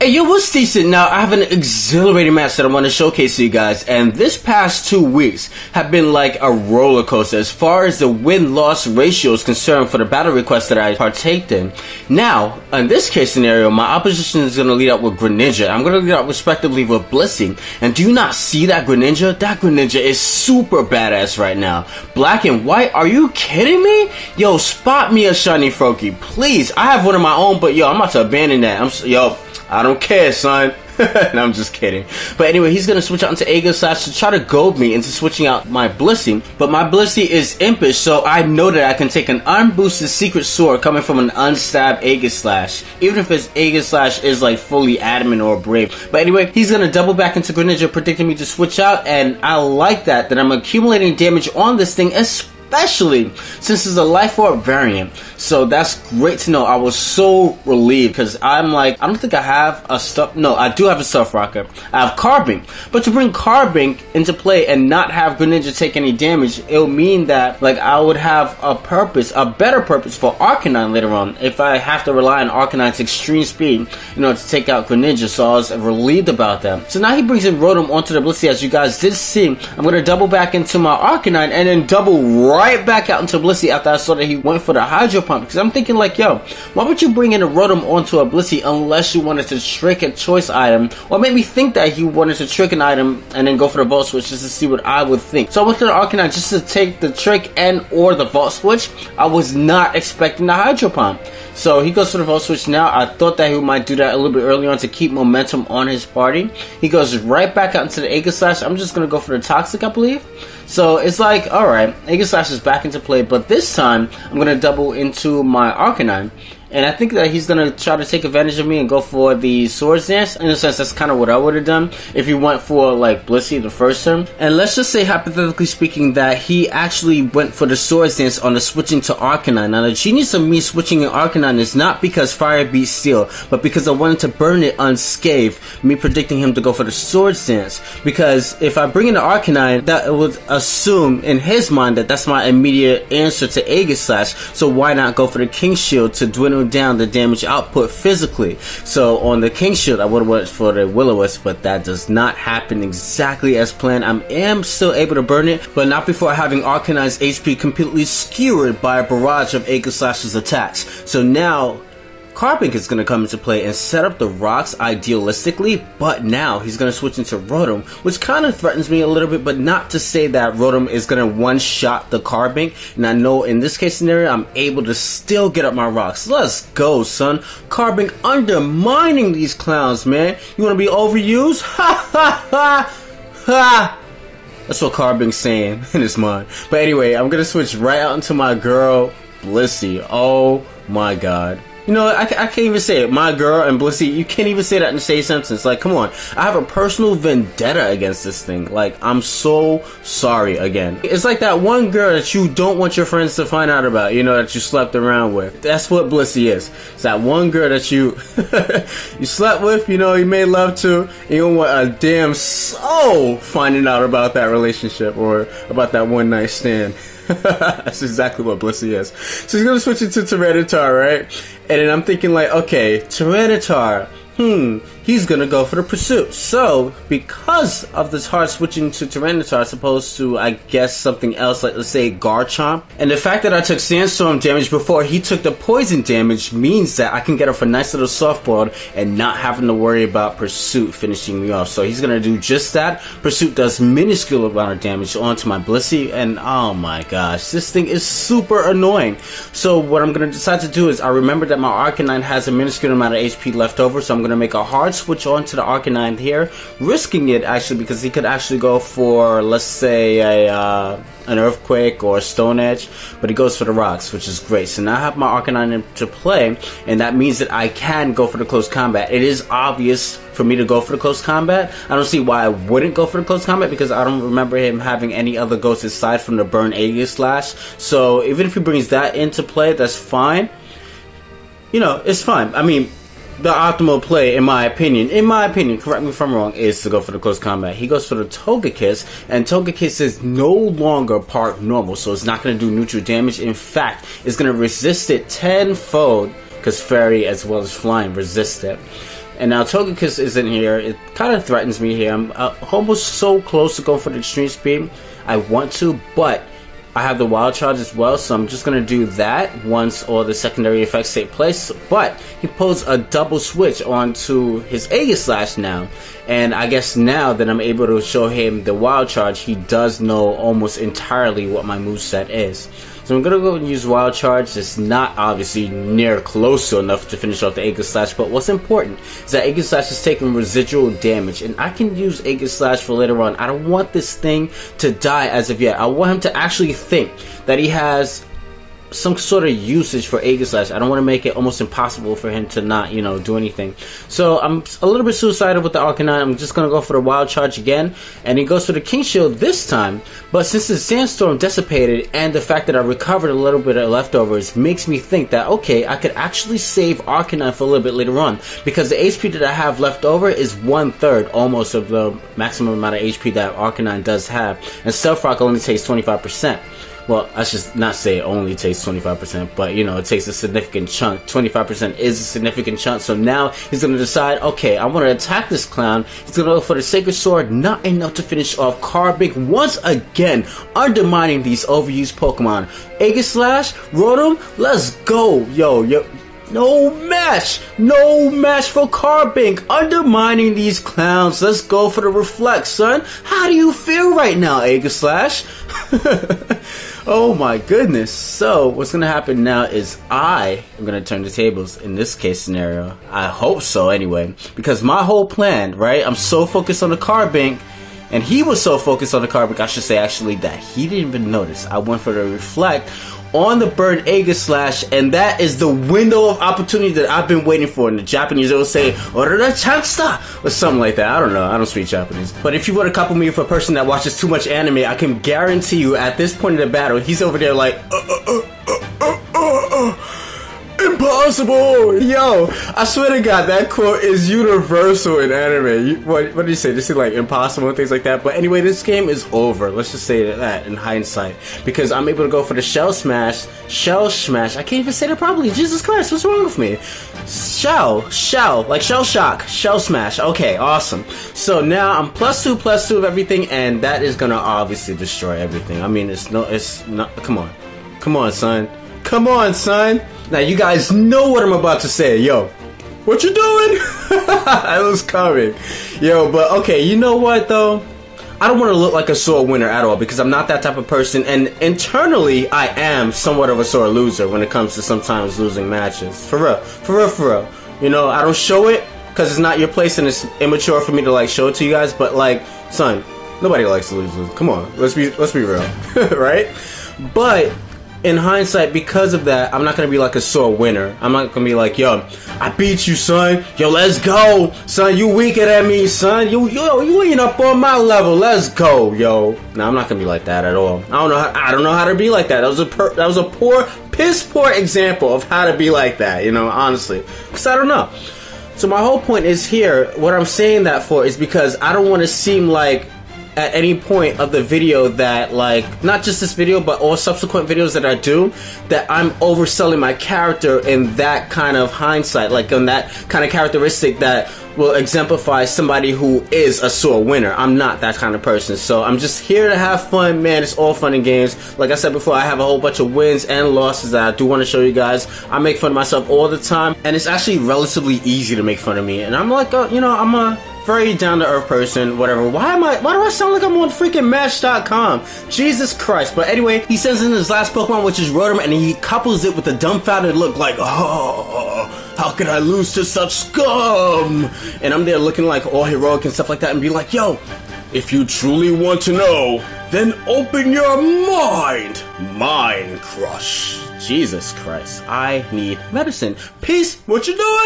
yo, what's decent? Now, I have an exhilarating match that I want to showcase to you guys, and this past 2 weeks have been like a roller coaster as far as the win-loss ratio is concerned for the battle requests that I partaked in. Now, in this case scenario, my opposition is going to lead out with Greninja. I'm going to lead out respectively with Blissey, and do you not see that Greninja? That Greninja is super badass right now. Black and white? Are you kidding me? Yo, spot me a shiny Froakie, please. I have one of my own, but yo, I'm about to abandon that. Yo, I don't care, son. No, I'm just kidding. But anyway, he's gonna switch out into Aegislash to try to goad me into switching out my Blissey. But my Blissey is impish, so I know that I can take an unboosted Secret Sword coming from an unstabbed Aegislash, even if his Aegislash is like fully adamant or brave. But anyway, he's gonna double back into Greninja, predicting me to switch out, and I like that I'm accumulating damage on this thing, especially since it's a Life Orb variant. So that's great to know. I was so relieved because I'm like, I don't think I have a stuff. No, I do have a Stuff Rocker. I have Carbink. But to bring Carbink into play and not have Greninja take any damage, it'll mean that like I would have a purpose, a better purpose for Arcanine later on if I have to rely on Arcanine's extreme speed in order to take out Greninja. So I was relieved about that. So now he brings in Rotom onto the Blissey, as you guys did see. I'm going to double back into my Arcanine and then double right back out into Blissey after I saw that he went for the Hydro Pump, because I'm thinking like, yo, why would you bring in a Rotom onto a Blissey unless you wanted to trick a choice item, or made me think that he wanted to trick an item and then go for the Volt Switch just to see what I would think. So I went to the Arcanine just to take the trick and or the Volt Switch. I was not expecting the Hydro Pump. So he goes for the Volt Switch now. I thought that he might do that a little bit early on to keep momentum on his party. He goes right back out into the Aegislash. I'm just going to go for the Toxic, I believe. So it's like, alright, Aegislash is back into play, but this time I'm going to double into my Arcanine. And I think that he's going to try to take advantage of me and go for the Swords Dance. In a sense, that's kind of what I would have done if he went for, like, Blissey the first turn. And let's just say, hypothetically speaking, that he actually went for the Swords Dance on the switching to Arcanine. Now, the genius of me switching in Arcanine is not because Fire beats Steel, but because I wanted to burn it unscathed, me predicting him to go for the Swords Dance. Because if I bring in the Arcanine, that would assume in his mind that that's my immediate answer to Aegislash. So why not go for the King Shield to dwindle down the damage output physically? So on the King Shield I would have went for the Will-O-Wisp, but that does not happen exactly as planned. I am still able to burn it, but not before having Arcanine's HP completely skewered by a barrage of Aegislash's attacks. So now Carbink is going to come into play and set up the rocks idealistically, but now he's going to switch into Rotom, which kind of threatens me a little bit, but not to say that Rotom is going to one-shot the Carbink. And I know in this case scenario, I'm able to still get up my rocks. Let's go, son. Carbink undermining these clowns, man. You want to be overused? Ha ha ha ha! That's what Carbink's saying in his mind. But anyway, I'm going to switch right out into my girl, Blissey. Oh my god. You know, I can't even say it. My girl and Blissey, you can't even say that in the same sentence. Like, come on. I have a personal vendetta against this thing. Like, I'm so sorry again. It's like that one girl that you don't want your friends to find out about, you know, that you slept around with. That's what Blissey is. It's that one girl that you you slept with, you know, you made love to, and you don't want a damn soul finding out about that relationship or about that one night stand. That's exactly what Blissey is. So he's gonna switch it to Tyranitar, right? And then I'm thinking like, okay, Tyranitar, he's gonna go for the Pursuit. So, because of this hard switching to Tyranitar as opposed to, I guess, something else, like let's say Garchomp, and the fact that I took Sandstorm damage before he took the poison damage means that I can get off a nice little softball and not having to worry about Pursuit finishing me off. So he's gonna do just that. Pursuit does minuscule amount of damage onto my Blissey, and oh my gosh, this thing is super annoying. So what I'm gonna decide to do is, I remember that my Arcanine has a minuscule amount of HP left over, so I'm gonna make a hard switch onto the Arcanine here, risking it actually because he could actually go for, let's say, an Earthquake or a Stone Edge, but he goes for the rocks, which is great. So now I have my Arcanine into play, and that means that I can go for the close combat. It is obvious for me to go for the close combat. I don't see why I wouldn't go for the close combat, because I don't remember him having any other ghosts aside from the Burn Aegislash. So even if he brings that into play, that's fine. You know, it's fine. I mean, the optimal play, in my opinion, correct me if I'm wrong, is to go for the close combat. He goes for the Togekiss, and Togekiss is no longer part normal, so it's not going to do neutral damage. In fact, it's going to resist it tenfold, because Fairy as well as Flying resist it. And now Togekiss isn't here. It kind of threatens me here. I'm almost so close to going for the extreme speed. I want to, but I have the wild charge as well, so I'm just gonna do that once all the secondary effects take place. But he pulls a double switch onto his Aegislash now, and I guess now that I'm able to show him the wild charge, he does know almost entirely what my moveset is. So I'm gonna go and use wild charge. It's not obviously near close to enough to finish off the Aegislash, but what's important is that Aegislash is taking residual damage, and I can use Aegislash for later on. I don't want this thing to die as of yet. I want him to actually think that he has some sort of usage for Aegislash. I don't want to make it almost impossible for him to not, you know, do anything. So I'm a little bit suicidal with the Arcanine. I'm just gonna go for the wild charge again, and he goes for the King Shield this time. But since the Sandstorm dissipated and the fact that I recovered a little bit of leftovers makes me think that okay, I could actually save Arcanine for a little bit later on, because the HP that I have left over is 1/3 almost of the maximum amount of HP that Arcanine does have, and Stealth Rock only takes 25%. Well, I should not say it only takes 25%, but you know, it takes a significant chunk. 25% is a significant chunk, so now he's going to decide, okay, I want to attack this clown. He's going to go for the Sacred Sword, not enough to finish off Carbink, once again, undermining these overused Pokemon. Aegislash, Rotom, let's go, yo. No match for Carbink, undermining these clowns. Let's go for the Reflect, son. How do you feel right now, Aegislash? Oh my goodness. So what's gonna happen now is I am gonna turn the tables in this case scenario. I hope so anyway, because my whole plan, right, I'm so focused on the Carbink, and he was so focused on the Carbink, I should say actually, that he didn't even notice. I went for the Reflect on the bird Aegislash, and that is the window of opportunity that I've been waiting for. In the Japanese, they will say "Orara-chansta" or something like that. I don't know. I don't speak Japanese. But if you were to couple me with a person that watches too much anime, I can guarantee you at this point in the battle, he's over there like, impossible! Yo, I swear to God, that quote is universal in anime. What did you say? This is like impossible and things like that. But anyway, this game is over. Let's just say that in hindsight, because I'm able to go for the Shell Smash. I can't even say that properly. Jesus Christ, what's wrong with me? Shell, like Shell Shock, Shell Smash. Okay, awesome. So now I'm +2 of everything, and that is gonna obviously destroy everything. I mean, it's not. Come on, son. Come on, son. Now you guys know what I'm about to say. Yo, what you doing? I was coming. Yo, but okay, you know what though? I don't want to look like a sore winner at all, because I'm not that type of person, and internally I am somewhat of a sore loser when it comes to sometimes losing matches. For real. You know, I don't show it because it's not your place and it's immature for me to like show it to you guys, but like, son, nobody likes to lose. Come on, let's be real. Right? But in hindsight, because of that, I'm not gonna be like a sore winner. I'm not gonna be like, yo, I beat you, son. Yo, let's go, son. You weaker than me, son. You ain't up on my level. Let's go, yo. No, I'm not gonna be like that at all. I don't know how to be like that. That was a piss poor example of how to be like that. You know, honestly, because I don't know. So my whole point is here. What I'm saying that for is because I don't want to seem like at any point of the video that, like, not just this video but all subsequent videos that I do, that I'm overselling my character in that kind of hindsight, like in that kind of characteristic that will exemplify somebody who is a sore winner. I'm not that kind of person, so I'm just here to have fun, man. It's all fun and games. Like I said before, I have a whole bunch of wins and losses that I do want to show you guys. I make fun of myself all the time, and it's actually relatively easy to make fun of me, and I'm like, you know, I'm a very down-to-earth person, whatever. Why do I sound like I'm on freaking Match.com? Jesus Christ. But anyway, he sends in his last Pokemon, which is Rotom, and he couples it with a dumbfounded look like, oh, how could I lose to such scum? And I'm there looking like all heroic and stuff like that, and be like, yo, if you truly want to know, then open your mind. Mind crush. Jesus Christ. I need medicine. Peace. What you doing?